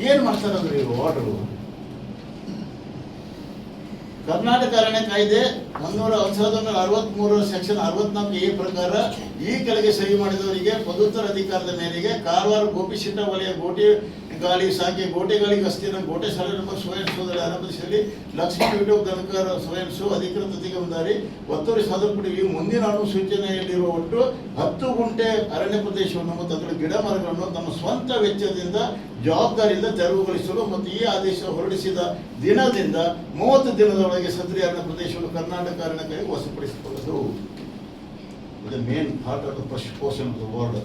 ಏನು ಮಾಡ್ತಾರೆ ಅಂದ್ರೆ ಇವರು ವಾರ್ಡ್ರು ಕರ್ನಾಟಕ ಅರಣ್ಯ ಕಾಯ್ದೆ 1963 ಸೆಕ್ಷನ್ 64A ಪ್ರಕಾರ ಈ ಕೆಳಗೆ ಸಹಿ ಮಾಡಿದವರಿಗೆ ಪದೋತ್ತರ ಅಧಿಕಾರದ ಮೇರೆಗೆ ಕಾರವಾರ ಗೋಪಿಶೆಟ್ಟ ವಲಯ ಗೋಟೆಗಾಳಿ ಶಾಖೆ ಗೋಟೆಗಾಳಿ ಗಸ್ತಿನ ಗೋಟೆ ಸರ್ವೆ ನಂಬರ್ ಸ್ವಯಂ ಸೋದರ ಆರಂಭಿಸಿದಲ್ಲಿ ಲಕ್ಷ್ಮೀ ವಿಟೋಬ್ ದನಕರ್ ಸ್ವಯಂ ಸೋ ಅಧಿಕೃತ ಅಧಿಕಾರಿ ಒತ್ತುವರಿ ಸಾಧನಪಡಿ ಈ ಮುಂದಿನ ಅನುಸೂಚನೆಯಲ್ಲಿರುವ ಒಟ್ಟು 10 ಗುಂಟೆ ಅರಣ್ಯ ಪ್ರದೇಶವನ್ನು ಮತ್ತು ಅದರ ಗಿಡ ಮರಗಳನ್ನು ತಮ್ಮ ಸ್ವಂತ ವೆಚ್ಚದಿಂದ ಜವಾಬ್ದಾರಿಯಿಂದ ತೆರವುಗೊಳಿಸಲು ಮತ್ತು ಈ ಆದೇಶ ಹೊರಡಿಸಿದ ದಿನದಿಂದ 30 ದಿನದೊಳಗೆ ಸದರಿ ಅರಣ್ಯ ಪ್ರದೇಶವನ್ನು ಕರ್ನಾಟಕ ಅರಣ್ಯಕ್ಕಾಗಿ ವಶಪಡಿಸಿಕೊಳ್ಳಲು. ಇದು main part of the first portion of the word.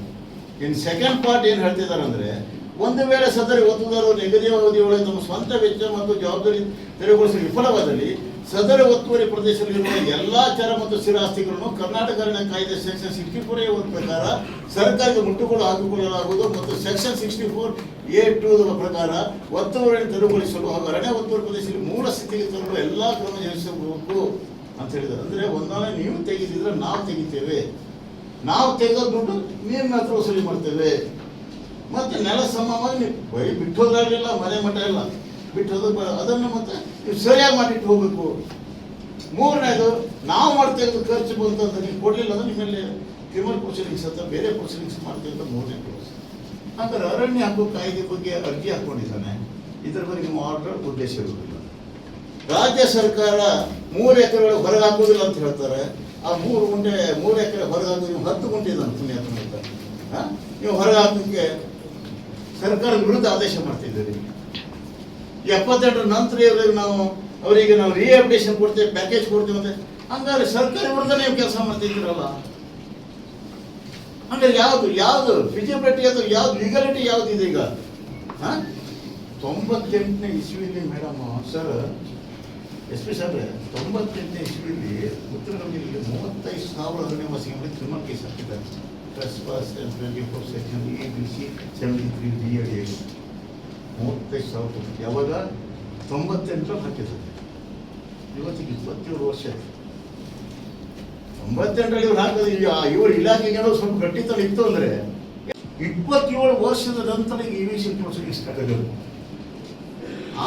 In second part ಏನು ಹೇಳ್ತಿದ್ದಾರೆ ಅಂದ್ರೆ, ಒಂದು ವೇಳೆ ಸದರಿ ಒತ್ತುದಾರರು ನಿಗದಿಯ ಅವಧಿಯೊಳಗೆ ತಮ್ಮ ಸ್ವಂತ ವೆಚ್ಚ ಮತ್ತು ಜವಾಬ್ದಾರಿ ತೆರವುಗೊಳಿಸಲು ವಿಫಲವಾದಲ್ಲಿ ಸದರಿ ಒತ್ತುವರಿ ಪ್ರದೇಶದಲ್ಲಿರುವ ಎಲ್ಲಾ ಚರ ಮತ್ತು ಸ್ಥಿರ ಆಸ್ತಿಗಳನ್ನು ಕರ್ನಾಟಕ ಅರಣ್ಯ ಕಾಯ್ದೆ ಸೆಕ್ಷನ್ 64A ಪ್ರಕಾರ ಸರ್ಕಾರಕ್ಕೆ ಮುಟ್ಟುಗೋಲು ಹಾಕಿಕೊಳ್ಳಲಾಗುವುದು ಮತ್ತು ಸೆಕ್ಷನ್ 64A2 ಪ್ರಕಾರ ಒತ್ತುವರಿಯನ್ನು ತೆರವುಗೊಳಿಸಲು ಹಾಗೂ ಅರಣ್ಯ ಒತ್ತುವರಿ ಪ್ರದೇಶದಲ್ಲಿ ಮೂಲ ಸ್ಥಿತಿಗೆ ತರಲು ಎಲ್ಲಾ ಕ್ರಮ ಜರುಗಿಸಬೇಕು ಅಂತ ಹೇಳಿದ್ದಾರೆ. ಅಂದ್ರೆ ಒಂದೊಂದು ನೀವು ತೆಗೆದಿದ್ರೆ ನಾವು ತೆಗಿತೇವೆ, ನಾವು ತೆಗೆದ ದುಡ್ಡು ನಿಮ್ಮ ಹತ್ರ ವಸೂಲಿ ಮಾಡ್ತೇವೆ. ಮತ್ತೆ ನೆಲ ಸಮವಾಗಿ ನೀವು ಬಿಟ್ಟು ಹೋದ್ರಾಗಲಿಲ್ಲ, ಮನೆ ಮಠ ಎಲ್ಲ ಬಿಟ್ಟು ಹೋದ ಅದನ್ನು ಮತ್ತೆ ನೀವು ಸರಿಯಾಗಿ ಮಾಡಿಟ್ಟು ಹೋಗ್ಬೇಕು. ಮೂರನೇದು, ನಾವು ಮಾಡ್ತೇವೆ ಖರ್ಚು ಬಂತಂತ ನೀವು ಕೊಡಲಿಲ್ಲ ಅಂದ್ರೆ ನಿಮ್ಮಲ್ಲಿ ಕ್ರಿಮಿನಲ್ ಪ್ರೊಸೀಡಿಂಗ್ಸ್ ಅಂತ ಬೇರೆ ಪ್ರೊಸೀಡಿಂಗ್ಸ್ ಮಾಡ್ತೇವೆ ಅಂತ 3ನೇ ಕ್ಲಾಸ್. ಅಂದ್ರೆ ಅರಣ್ಯ ಹಕ್ಕು ಕಾಯ್ದೆ ಬಗ್ಗೆ ಅರ್ಜಿ ಹಾಕೊಂಡಿದ್ದಾನೆ, ಇದರ ಬಗ್ಗೆ ನಿಮ್ಮ ಆರ್ಡರ್ ಉದ್ದೇಶ ಇರುವುದಿಲ್ಲ. ರಾಜ್ಯ ಸರ್ಕಾರ 3 ಎಕರೆ ಹೊರಗೆ ಹಾಕೋದಿಲ್ಲ ಅಂತ ಹೇಳ್ತಾರೆ. ಆ 3 ಎಕರೆ ಹೊರಗೆ ಹಾಕೋದು ನೀವು 10 ಗುಂಟೆ ಇದೆ ಪುಣ್ಯಾತ್ಮ ನೀವು ಹೊರಗೆ ಹಾಕೋಕ್ಕೆ ಸರ್ಕಾರದ ವಿರುದ್ಧ ಆದೇಶ ಮಾಡ್ತಿದ್ದೀರಿ. 78 ನಂತರ ಅವರಿಗೆ ನಾವು ರಿಹ್ಯಾಬಿಲಿಟೇಷನ್ ಕೊಡ್ತೇವೆ, ಪ್ಯಾಕೇಜ್ ಕೊಡ್ತೇವೆ ಅಂತ. ಹಂಗಾದ್ರೆ ಸರ್ಕಾರ ವಿರುದ್ಧ ನೀವು ಕೆಲಸ ಮಾಡ್ತಿದ್ದೀರಲ್ಲ, ಹಂಗಾರೆ ಯಾವುದು ಫಿಸಿಬಿಲಿಟಿ ಅದು ಯಾವ್ದು ಲೀಗಾಲಿಟಿ ಯಾವ್ದು ಇದೆ ಈಗ? 98ನೇ ಇಸ್ವಿಲಿ ಮೇಡಮ್ ಸರ್ SP ಸರ್ 98ನೇ ಇಸ್ವಿಲಿ ಉತ್ತರ ಕನ್ನಡದಲ್ಲಿ 35,000 ಅರಣ್ಯವಾಸಿಗಳಿಗೆ ಕ್ರಿಮಿನಲ್ ಕೇಸ್ ಹಾಕಿದ್ದಾರೆ. Trespass and 24 section ABC 73B ಅಡಿ 35,000 ಯಾವಾಗ 98 ಹಾಕಿದ್ದಾರೆ. ಇವತ್ತಿಗೆ 27 ವರ್ಷ ಆಯ್ತು. 98ರಲ್ಲಿ ಇವ್ರು ಹಾಕೋದು ಇವ್ರ ಇಲಾಖೆಗೆ ಏನೋ ಸ್ವಲ್ಪ ಗಟ್ಟಿತನ ಇತ್ತು ಅಂದ್ರೆ 27 ವರ್ಷದ ನಂತರ ಈಗ ಇವಿಷನ್ ಪ್ರೊಸೀಡಿಂಗ್ಸ್ ಕಟ್ಟಗಳು.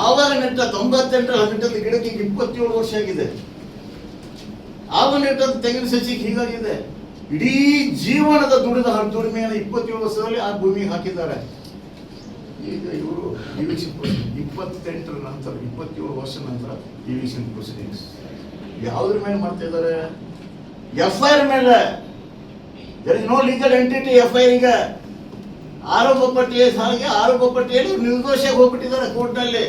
ಆವಾಗ ನೆಟ್ಟ 98 ನೆಟ್ಟದ ಗಿಡಕ್ಕೆ 27 ವರ್ಷ ಆಗಿದೆ. ಆವಾಗ ನೆಟ್ಟದ ತೆಂಗಿನ ಸಸಿಗೆ ಹೀಗಾಗಿದೆ. ಇಡೀ ಜೀವನದ ದುಡಿಮೆಯನ್ನು 27 ವರ್ಷದಲ್ಲಿ ಆ ಭೂಮಿಗೆ ಹಾಕಿದ್ದಾರೆ. ಈಗ ಇವರು ಇವಿಷನ್ ಪ್ರೊಸೀಡಿಂಗ್ 28 ನಂತರ 27 ವರ್ಷ ನಂತರ ಇವಿಷನ್ ಪ್ರೊಸೀಡಿಂಗ್ಸ್ ಯಾವುದ್ರ ಮೇಲೆ ಮಾಡ್ತಾ ಇದ್ದಾರೆ? FIR ಮೇಲೆ. There is no legal entity FIR. ಈಗ ಆರೋಪ ಪಟ್ಟಿಯಲ್ಲಿ ನಿರ್ದೋಷಿಯಾಗಿ ಹೋಗ್ಬಿಟ್ಟಿದ್ದಾರೆ ಕೋರ್ಟ್ನಲ್ಲಿ.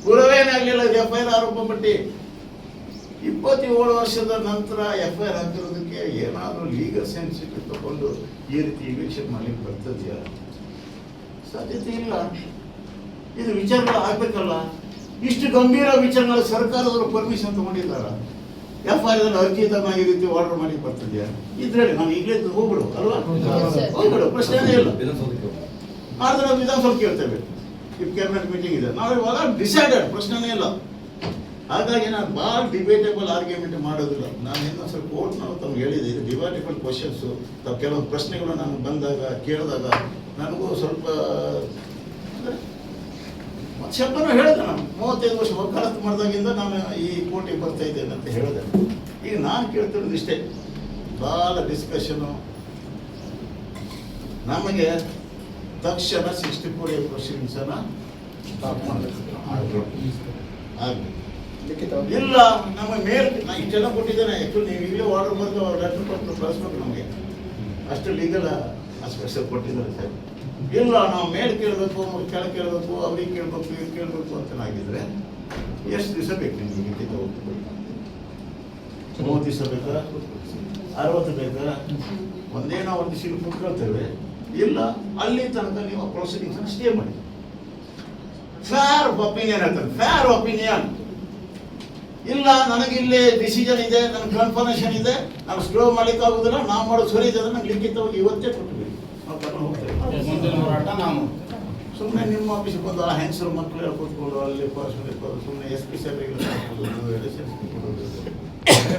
ಪುರಾವೇನೇ ಆಗಲಿಲ್ಲ FIR ಆರೋಪ ಪಟ್ಟಿ. 27 ವರ್ಷದ ನಂತರ FIR ಹಾಕಿರೋದಕ್ಕೆ ಏನಾದರೂ ಲೀಗಲ್ ಸೆನ್ಸಿಟಿವ್ ತಗೊಂಡು ಈ ರೀತಿ ಇವಿಕ್ಷನ್ ಮಾಡ್ಲಿಕ್ಕೆ ಬರ್ತದೆಯಾ? ಸಾಧ್ಯತೆ ಇಲ್ಲ. ಇದು ವಿಚಾರಗಳು ಆಗ್ಬೇಕಲ್ಲ. ಇಷ್ಟು ಗಂಭೀರ ವಿಚಾರಗಳು ಸರ್ಕಾರದವರು ಪರ್ಮಿಷನ್ ತಗೊಂಡಿದ್ದಾರ? FIR ಅರ್ಜಿ ತಗೊಂಡು ಈ ರೀತಿ ಆರ್ಡರ್ ಮಾಡಿ ಬರ್ತದೆಯಾ? ಇದ್ರಲ್ಲಿ ನಾವು ಈಗಲೇ ಹೋಗ್ಬಿಡು ಅಲ್ವಾ? ಹೋಗ್ಬಿಡು, ಪ್ರಶ್ನೆನೇ ಇಲ್ಲ. ಆದ್ರೆ ನಾವು ವಿಧಾನಸಭೆ ಕೇಳ್ತೇವೆ, ಈ ಕ್ಯಾಬಿನೆಟ್ ಮೀಟಿಂಗ್ ಇದೆ, ನಾವು ಇವಾಗ ಡಿಸೈಡೆಡ್, ಪ್ರಶ್ನೆನೇ ಇಲ್ಲ. ಹಾಗಾಗಿ ನಾನು ಭಾಳ ಡಿಬೇಟೇಬಲ್ ಆರ್ಗ್ಯುಮೆಂಟ್ ಮಾಡೋದಿಲ್ಲ. ನಾನು ಇನ್ನೊಂದ್ಸಲ ಕೋರ್ಟ್ನವರು ತಮ್ಗೆ ಹೇಳಿದೆ, ಇದು ಡಿಬೇಟೇಬಲ್ ಕ್ವಶನ್ಸು. ಕೆಲವೊಂದು ಪ್ರಶ್ನೆಗಳು ನಾನು ಬಂದಾಗ ಕೇಳಿದಾಗ ನನಗೂ ಸ್ವಲ್ಪ ಅಂತಂದ್ರೆ ಮತ್ತೆ ಶಬ್ದನೂ ಹೇಳಿದೆ ನಾನು 35 ವರ್ಷ ವಕಾಲತ್ತು ಮಾಡಿದಾಗಿಂದ ನಾನು ಈ ಕೋರ್ಟಿಗೆ ಬರ್ತಾ ಇದ್ದೇನೆ ಅಂತ ಹೇಳಿದೆ. ಈಗ ನಾನು ಕೇಳ್ತಿರೋದು ಇಷ್ಟೇ, ಭಾಳ ಡಿಸ್ಕಷನು. ನಮಗೆ ತಕ್ಷಣ 64A ಪ್ರೊಸೀಡಿಂಗ್ಸನ್ನು ಸ್ಟಾಪ್ ಮಾಡಬೇಕು, ಇಲ್ಲ ನಮ್ಮ ಮೇಲ್ ನಾನು ಇಷ್ಟೆಲ್ಲ ಕೊಟ್ಟಿದ್ದೇನೆ. ಆ್ಯಕ್ಚುಲಿ ನೀವು ಈಗಲೇ ಆರ್ಡರ್ ಬಂದು ಲೆಟರ್ ಕೊಟ್ಟು ಕಳಿಸ್ಬೇಕು ನಮಗೆ, ಅಷ್ಟು ಲೀಗಲ್ ಸ್ಪೆಷಲ್ ಕೊಟ್ಟಿದ್ದಾರೆ ಸರ್. ಇಲ್ಲ ನಾವು ಮೇಲ್ ಕೇಳಬೇಕು, ಕೆಳಗೆ ಕೇಳಬೇಕು, ಅವ್ರಿಗೆ ಕೇಳಬೇಕು, ಇವ್ರು ಕೇಳಬೇಕು ಅಂತ ಆಗಿದ್ರೆ ಎಷ್ಟು ದಿವಸ ಬೇಕು ನಿಮಗೆ ಲಿಖಿತ ಉತ್ತರ? 30 ದಿವಸ ಬೇಕಾ, 60 ಬೇಕಾ? ಒಂದೇ ನಾವು ಒಂದು ದಿವಸ ಕೂತ್ಕೊಳ್ತೇವೆ. ಇಲ್ಲ ಅಲ್ಲಿ ತನಕ ನೀವು ಪ್ರೊಸೀಡಿಂಗ್ಸನ್ನು ಸ್ಟೇ ಮಾಡಿ. ಫೇರ್ ಒಪಿನಿಯನ್ ಹೇಳ್ತಾರೆ, ಫೇರ್ ಒಪಿನಿಯನ್. ಇಲ್ಲ ನನಗಿಲ್ಲಿ ಡಿಸಿಷನ್ ಇದೆ, ನನಗೆ ಕನ್ಫರ್ಮೇಷನ್ ಇದೆ, ನಾನು ಸ್ಟೋ ಮಾಡ್ಲಿಕ್ಕೆ ಆಗುದಿಲ್ಲ, ನಾವು ಮಾಡೋದು ಸರಿ ಇದೆ ಅಂದ್ರೆ ನಂಗೆ ಲಿಖಿತವಾಗಿ ಇವತ್ತೇ ಕೊಟ್ಟುಬಿಡಿ, ನಾವು ಕರ್ಕೊಂಡು ಹೋಗ್ತೇವೆ. ನಾವು ಸುಮ್ಮನೆ ನಿಮ್ಮ ಆಫೀಸಿಗೆ ಬಂದು ಆ ಹೆಂಗಸರು ಮಕ್ಕಳು ಕೂತ್ಕೊಂಡು ಅಲ್ಲಿ ಸುಮ್ಮನೆ SP ಸಾಹೇಬರಿಗೆ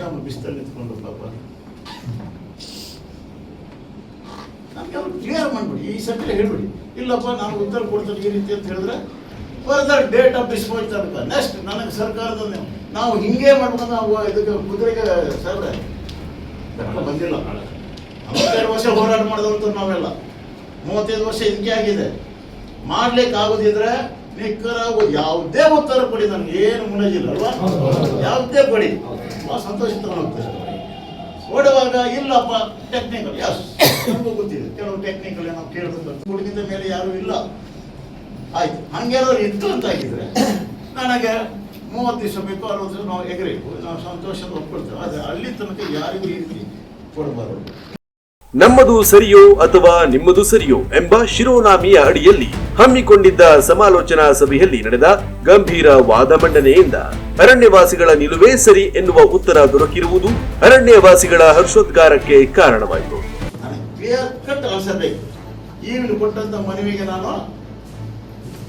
ನಮ್ಮ ಬಿಸ್ತಲ್ಲಿ ನಿಂತ್ಕೊಂಡು ಪಾಪ ನಮಗೆ ಅವ್ರು ಕ್ಲಿಯರ್ ಮಾಡಿಬಿಡಿ, ಈ ಸಬ್ಜೆಕ್ಟ್ ಹೇಳ್ಬಿಡಿ. ಇಲ್ಲಪ್ಪ ನಾನು ಉತ್ತರ ಕೊಡ್ತೇನೆ ಈ ರೀತಿ ಅಂತ ಹೇಳಿದ್ರೆ ಫರ್ದರ್ ಡೇಟ್ ಆಫ್ ಡಿಸ್ಪೋಸ್ ತನಕ ನೆಕ್ಸ್ಟ್ ನನಗೆ ಸರ್ಕಾರದ ನಾವು ಹಿಂಗೆ ಮಾಡ್ಕೊಂಡು ನಾವು ಇದಕ್ಕೆ ಕುದುರೆಗೆ ಸಾಹೇಬ್ರೆ ಬಂದಿಲ್ಲ. 52 ವರ್ಷ ಹೋರಾಟ ಮಾಡಿದಂತ ನಾವೆಲ್ಲ 35 ವರ್ಷ ಇದಕ್ಕೆ ಆಗಿದೆ. ಮಾಡ್ಲಿಕ್ಕೆ ಆಗೋದಿದ್ರೆ ನಿಖರ ಯಾವುದೇ ಉತ್ತರ ಕೊಡಿ, ನನಗೆ ಏನು ಮುನಜಿಲ್ಲ ಅಲ್ವಾ, ಯಾವುದೇ ಕೊಡಿ, ಭಾಳ ಸಂತೋಷ ಹೋಗ್ತದೆ. ಓಡುವಾಗ ಇಲ್ಲಪ್ಪ ಟೆಕ್ನಿಕಲ್, ಯಸ್ ನಮಗೂ ಗೊತ್ತಿದೆ ಕೆಲವು ಟೆಕ್ನಿಕಲ್ ನಾವು ಕೇಳಬೇಕು, ಹುಡುಗಿದ ಮೇಲೆ ಯಾರು ಇಲ್ಲ, ಆಯ್ತು ಹಂಗೇನಾದ್ರು ಇತ್ತು ಅಂತ ಆಗಿದ್ರೆ ನನಗೆ 30 ದಿವಸ ಬೇಕು, 60 ದಿವಸ ನಾವು ಎಗರೇಕು, ನಾವು ಸಂತೋಷದ ಒಪ್ಕೊಳ್ತೇವೆ. ಆದರೆ ಅಲ್ಲಿ ತನಕ ಯಾರಿಗೂ ಈ ರೀತಿ ಕೊಡಬಾರದು. ನಮ್ಮದು ಸರಿಯೋ ಅಥವಾ ನಿಮ್ಮದು ಸರಿಯೋ ಎಂಬ ಶಿರೋನಾಮೆಯ ಅಡಿಯಲ್ಲಿ ಹಮ್ಮಿಕೊಂಡಿದ್ದ ಸಮಾಲೋಚನಾ ಸಭೆಯಲ್ಲಿ ನಡೆದ ಗಂಭೀರ ವಾದ ಮಂಡನೆಯಿಂದ ಅರಣ್ಯವಾಸಿಗಳ ನಿಲುವೇ ಸರಿ ಎನ್ನುವ ಉತ್ತರ ದೊರಕಿರುವುದು ಅರಣ್ಯವಾಸಿಗಳ ಹರ್ಷೋದ್ಗಾರಕ್ಕೆ ಕಾರಣವಾಯಿತು. ನನಗೆ ಕ್ಲಿಯರ್ ಕಟ್ ಆನ್ಸರ್ ಬೇಕು. ಈಗಿನ ಕೊಟ್ಟಂತ ಮನವಿಗೆ ನಾನು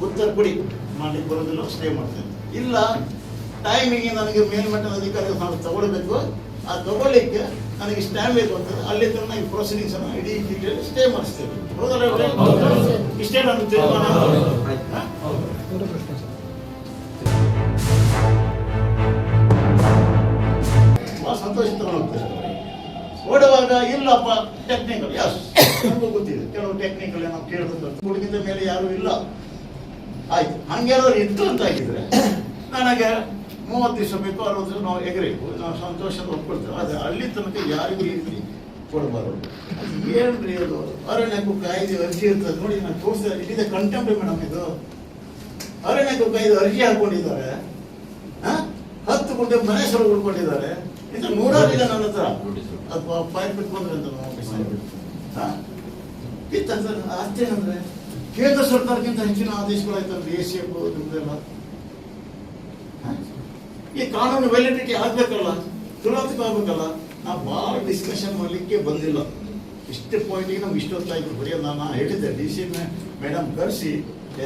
ಉತ್ತರ ಕೊಡಿ, ಮಾಡ್ಲಿಕ್ಕೆ ಬರೋದಿಲ್ಲ, ಸ್ಟೇ ಮಾಡ್ತೇನೆ. ಇಲ್ಲ ಟೈಮಿಗೆ ನನಗೆ ಮೇಲ್ಮಟ್ಟದ ಅಧಿಕಾರಿಗಳು ನಾವು ತಗೊಳ್ಬೇಕು, ಆ ತಗೊಳ್ಳಿಕ್ಕೆ ನನಗೆ ಸ್ಟ್ಯಾಂಡ್ ಬೇಕು ಅಂತ ಅಲ್ಲಿ ತನಕ ಈ ಪ್ರೊಸೀಡಿಂಗ್ಸ್ ಅನ್ನು ಇಡೀ ಡೀಟೇಲ್ ಸ್ಟೇ ಮಾಡಿಸ್ತೇವೆ. ಇಷ್ಟೇ ನನ್ನ ತೀರ್ಮಾನ. ಭಾಳ ಸಂತೋಷ ತಗೊಂಡೋಗ್ತೇವೆ. ಓಡುವಾಗ ಇಲ್ಲಪ್ಪ ಟೆಕ್ನಿಕಲ್, ಯಸ್ ನಮಗೂ ಗೊತ್ತಿದೆ ಕೆಲವು ಟೆಕ್ನಿಕಲ್ ನಾವು ಕೇಳಬೇಕು, ಹುಡುಗಿದ ಮೇಲೆ ಯಾರು ಇಲ್ಲ, ಆಯ್ತು ಹಂಗೇನಾದ್ರು ಇತ್ತು ಅಂತ ಆಗಿದ್ರೆ ನನಗೆ 30 ದಿವಸ ಬೇಕು, 60 ದಿವಸ ನಾವು ಎಗರೇಕು, ನಾವು ಸಂತೋಷದ ಒಪ್ಕೊಳ್ತೇವೆ. ಆದರೆ ಅಲ್ಲಿ ತನಕ ಯಾರಿಗೂ ಈ ರೀತಿ ಕೊಡಬಾರದು. ಏನ್ರಿ ಅದು ಅರಣ್ಯಕ್ಕೂ ಕಾಯ್ದೆ ಅರ್ಜಿ ಇರ್ತದೆ ನೋಡಿ, ನಾನು ತೋರಿಸಿದೆ, ಇಲ್ಲಿದೆ ಕಂಟೆಂಪ್ಟ್ ಮೇಡಮ್. ಇದು ಅರಣ್ಯಕ್ಕೂ ಕಾಯ್ದೆ ಅರ್ಜಿ ಹಾಕೊಂಡಿದ್ದಾರೆ, 10 ಗುಂಟೆ ಮನೆ ಸಲ ಉಳ್ಕೊಂಡಿದ್ದಾರೆ. ಇದು 100 ಇದೆ ನನ್ನ ಹತ್ರ, ಅಥವಾ ಫೈಲ್ ಬಿಟ್ಕೊಂಡ್ರೆ ಅಂತ ಇತ್ತಂತ. ಅಷ್ಟೇನಂದ್ರೆ ಕೇಂದ್ರ ಸರ್ಕಾರಕ್ಕಿಂತ ಹೆಚ್ಚಿನ ಆದೇಶಗಳಾಯ್ತಂದ್ರೆ ACF ನಿಮ್ದೆಲ್ಲ. ಈ ಕಾನೂನು ವ್ಯಾಲಿಡಿಟಿ ಆಗ್ಬೇಕಲ್ಲ, ತುಳಾತಿಕ ಆಗ್ಬೇಕಲ್ಲ. ನಾವು ಭಾಳ ಡಿಸ್ಕಷನ್ ಮಾಡಲಿಕ್ಕೆ ಬಂದಿಲ್ಲ. ಇಷ್ಟು ಪಾಯಿಂಟಿಗೆ ನಮ್ಗೆ ಇಷ್ಟೊತ್ತಾಯ್ತು. ಬರೀ ನಾನು ಹೇಳಿದ್ದೆ DC ಮೇಡಮ್ ಕರೆಸಿ,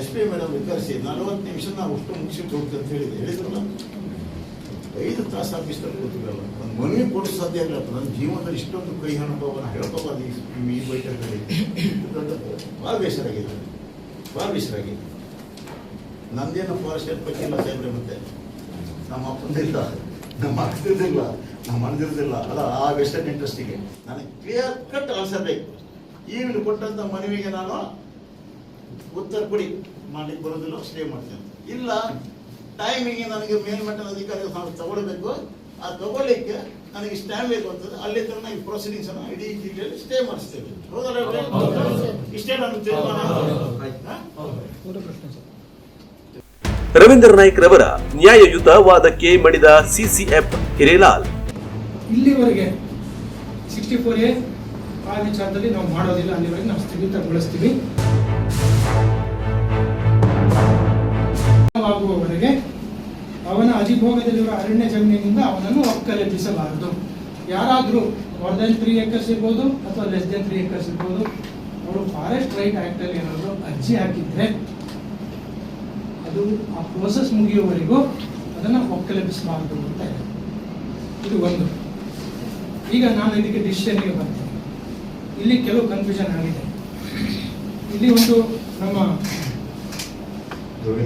SP ಮೇಡಮ್ ಕರೆಸಿ 40 ನಿಮಿಷ ನಾವು ಅಷ್ಟು ಮುಗಿಸಿಟ್ಟು ಹೋಗ್ತೇವೆ ಅಂತ ಹೇಳಿದ್ರಲ್ಲ. 5 ತಾಸು ಆಫೀಸ್ನಲ್ಲಿ ಕೂತಿರಲ್ಲ, ಒಂದು ಮನವಿ ಕೊಡೋದು ಸಾಧ್ಯ ಆಗಲಪ್ಪ. ನನ್ನ ಜೀವನದಲ್ಲಿ ಇಷ್ಟೊಂದು ಕೈ ಅನುಭವ ಹೇಳ್ಕೋಬಾರ್ದು ಈ ಬೈಠಕಲ್ಲಿ. ಭಾಳ ಬೇಸರಾಗಿದೆ, ಭಾಳ ಬೇಸರಾಗಿದೆ. ನಂದೇನು ಫಾರೆಸ್ಟ್ ಬಗ್ಗೆ ಇಲ್ಲ ಸಾಹೇಬ್ರೆ, ಮತ್ತೆ ನಮ್ಮ ಅಪ್ಪಂದಿಲ್ಲ, ನಮ್ಮ ಅಕ್ಕದಿಲ್ಲ, ನಮ್ಮ ಅಣ್ಣದಿರೋದಿಲ್ಲ ಅಲ್ಲ. ಆ ವೆಸ್ಟರ್ನ್ ಇಂಟ್ರೆಸ್ಟಿಗೆ ನನಗೆ ಕ್ಲಿಯರ್ ಕಟ್ ಆನ್ಸರ್ ಬೇಕು. ಈಗಿನ ಕೊಟ್ಟಂತ ಮನವಿಗೆ ನಾನು ಉತ್ತರ ಕೊಡಿ, ಮಾಡ್ಲಿಕ್ಕೆ ಬರೋದಿಲ್ಲ, ಸ್ಟೇ ಮಾಡ್ತೇನೆ. ಇಲ್ಲ ಟೈಮಿಗೆ ನನಗೆ ಮೇಲ್ಮಟ್ಟದ ಅಧಿಕಾರಿಗಳು ನಾವು ತಗೊಳ್ಬೇಕು, ಆ ತಗೊಳ್ಳಿಕ್ಕೆ ನನಗೆ ಸ್ಟ್ಯಾಂಡ್ ಬೇಕು ಅಂತಂದ್ರೆ ಅಲ್ಲಿ ತನಕ ಈ ಪ್ರೊಸೀಡಿಂಗ್ಸ್ ಅನ್ನು ಇಡೀ ಡೀಟೇಲ್ ಸ್ಟೇ ಮಾಡಿಸ್ತೇವೆ. ಇಷ್ಟೇ ನನ್ನ ತೀರ್ಮಾನ. ರವೀಂದ್ರ ನಾಯ್ಕ್ ರವರ ನ್ಯಾಯಯುತ ವಾದಕ್ಕೆ ಮಣಿದ CCF ಹಿರೇಲಾಲ್, ಇಲ್ಲಿವರೆಗೆ 64A ಆ ವಿಚಾರದಲ್ಲಿ ನಾವು ಮಾಡೋದಿಲ್ಲ, ಅಲ್ಲಿವರೆಗೆ ನಾವು ಸ್ಥಗಿತಗೊಳಿಸ್ತೀವಿ. ಆಗುವವರೆಗೆ ಅವನ ಅಧಿಭೋಗದಲ್ಲಿರುವ ಅರಣ್ಯ ಜಮೀನಿನಿಂದ ಅವನನ್ನು ಒಕ್ಕಲೆಬ್ಬಿಸಬಾರದು. ಯಾರಾದರೂ more than 3 acres ಇರ್ಬೋದು ಅಥವಾ less than 3 acres ಇರ್ಬೋದು, ಅವರು ಫಾರೆಸ್ಟ್ ರೈಟ್ ಆಕ್ಟ್ ಅಲ್ಲಿ ಏನಾದರೂ ಅರ್ಜಿ ಹಾಕಿದ್ರೆ ಅದು ಆ ಪ್ರೋಸೆಸ್ ಮುಗಿಯುವವರೆಗೂ ಅದನ್ನು ಒಕ್ಕಲೆಬ್ಬಿಸಬಾರದು ಅಂತ ಇದೆ. ಇದು ಒಂದು. ಈಗ ನಾನು ಇದಕ್ಕೆ ಡಿಸಿಷನ್ಗೆ ಬರ್ತೇನೆ. ಇಲ್ಲಿ ಕೆಲವು ಕನ್ಫ್ಯೂಷನ್ ಆಗಿದೆ. ಇಲ್ಲಿ ಒಂದು ನಮ್ಮ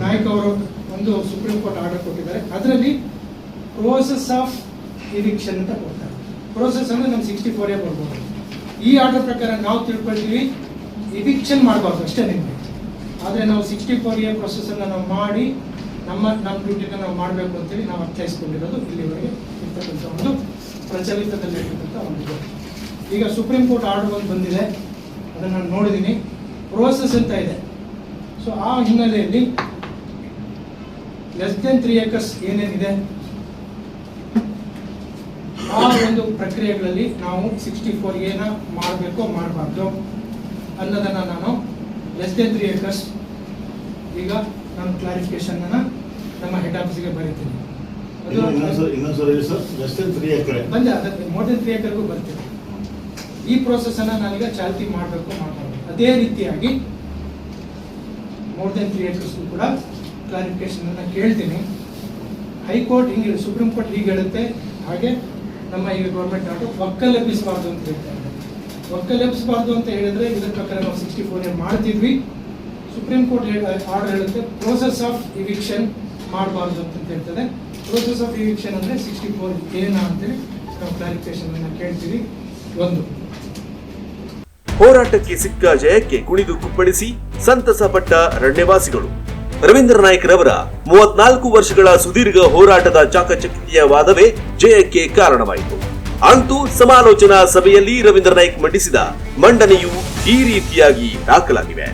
ನಾಯ್ಕ್ ಅವರು ಒಂದು ಸುಪ್ರೀಂ ಕೋರ್ಟ್ ಆರ್ಡರ್ ಕೊಟ್ಟಿದ್ದಾರೆ. ಅದರಲ್ಲಿ ಪ್ರೋಸೆಸ್ ಆಫ್ ಇವಿಕ್ಷನ್ ಅಂತ ಕೊಡ್ತಾರೆ. ಪ್ರೋಸೆಸ್ ಅಂದ್ರೆ ನಮ್ಮ 64A ಬರ್ಬೋದು. ಈ ಆರ್ಡರ್ ಪ್ರಕಾರ ನಾವು ತಿಳ್ಕೊಳ್ತೀವಿ ಇವಿಕ್ಷನ್ ಮಾಡಬಾರ್ದು ಅಷ್ಟೇ ನಿಮಗೆ. ಆದರೆ ನಾವು 64A ಪ್ರೊಸೆಸನ್ನು ನಾವು ಮಾಡಿ ನಮ್ಮ ಡ್ಯೂಟಿನ ನಾವು ಮಾಡಬೇಕು ಅಂತೇಳಿ ನಾವು ಅರ್ಥೈಸ್ಕೊಂಡಿರೋದು ಇಲ್ಲಿವರೆಗೆ ಇರ್ತಕ್ಕಂಥ ಒಂದು ಪ್ರಚಲಿತದಲ್ಲಿರ್ತಕ್ಕಂಥ ಒಂದು. ಈಗ ಸುಪ್ರೀಂ ಕೋರ್ಟ್ ಆರ್ಡರ್ ಒಂದು ಬಂದಿದೆ, ಅದನ್ನು ನಾನು ನೋಡಿದ್ದೀನಿ. ಪ್ರೋಸೆಸ್ ಅಂತ ಇದೆ. ಸೊ ಆ ಹಿನ್ನೆಲೆಯಲ್ಲಿ ಲೆಸ್ ದೆನ್ 3 acres ಏನೇನಿದೆ ಆ ಒಂದು ಪ್ರಕ್ರಿಯೆಗಳಲ್ಲಿ ನಾವು 64A ಮಾಡಬೇಕು ಮಾಡಬಾರ್ದು ಅನ್ನೋದನ್ನು ನಾನು ಲೆಸ್ ದೆನ್ 3 acres ಈಗ ನಾನು ಕ್ಲಾರಿಫಿಕೇಶನ್ ನಮ್ಮ ಹೆಡ್ ಆಫೀಸ್ಗೆ ಬರೀತೀನಿ. ಬಂದೆ ಅದಕ್ಕೆ ಮೋರ್ ದೆನ್ 3 acreಗೂ ಬರ್ತೀನಿ. ಈ ಪ್ರೋಸೆಸ್ ಅನ್ನ ನಾನೀಗ ಚಾಲ್ತಿ ಮಾಡಬೇಕು ಮಾಡಬಾರ್ದು. ಅದೇ ರೀತಿಯಾಗಿ ಮೋರ್ ದೆನ್ 3 acres ಕೂಡ ಕ್ಲಾರಿಫಿಕೇಶನ್ ಅನ್ನ ಕೇಳ್ತೀನಿ. ಹೈಕೋರ್ಟ್ ಹಿಂಗೆ, ಸುಪ್ರೀಂ ಕೋರ್ಟ್ ಹೀಗೆ ಹೇಳುತ್ತೆ, ಹಾಗೆ ನಮ್ಮ ಈಗ ಗೌರ್ಮೆಂಟ್ ಆರ್ಡರ್ ಒಕ್ಕಲೆಬ್ಬಿಸಬಾರ್ದು ಅಂತ ಹೇಳ್ತಾ ಇದೆ. ಒಕ್ಕಲೆಬ್ಬಿಸಬಾರ್ದು ಅಂತ ಹೇಳಿದ್ರೆ ಇದರ ಪ್ರಕಾರ ನಾವು 64A ಮಾಡ್ತಿದ್ವಿ. ಸುಪ್ರೀಂ ಕೋರ್ಟ್ ಆರ್ಡರ್ ಹೇಳುತ್ತೆ ಪ್ರೋಸೆಸ್ ಆಫ್ ಇವಿಕ್ಷನ್ ಮಾಡಬಾರ್ದು ಅಂತ ಹೇಳ್ತದೆ. ಪ್ರೋಸೆಸ್ ಆಫ್ ಇವಿಕ್ಷನ್ ಅಂದ್ರೆ 64A ಅಂತೇಳಿ ನಾವು ಕ್ಲಾರಿಫಿಕೇಶನ್ ಅನ್ನ ಕೇಳ್ತೀವಿ. ಒಂದು ಹೋರಾಟಕ್ಕೆ ಸಿಕ್ಕ ಜಯಕ್ಕೆ ಕುಣಿದು ಕುಪ್ಪಳಿಸಿ ಸಂತಸ ಪಟ್ಟ ಅರಣ್ಯವಾಸಿಗಳು. ರವೀಂದ್ರ ನಾಯ್ಕ್ ರವರ 34 ವರ್ಷಗಳ ಸುದೀರ್ಘ ಹೋರಾಟದ ಚಾಕಚಕ್ಯತೆಯ ವಾದವೇ ಜಯಕ್ಕೆ ಕಾರಣವಾಯಿತು. ಅಂತೂ ಸಮಾಲೋಚನಾ ಸಭೆಯಲ್ಲಿ ರವೀಂದ್ರ ನಾಯ್ಕ್ ಮಂಡಿಸಿದ ಮಂಡನೆಯು ಈ ರೀತಿಯಾಗಿ ದಾಖಲಾಗಿವೆ.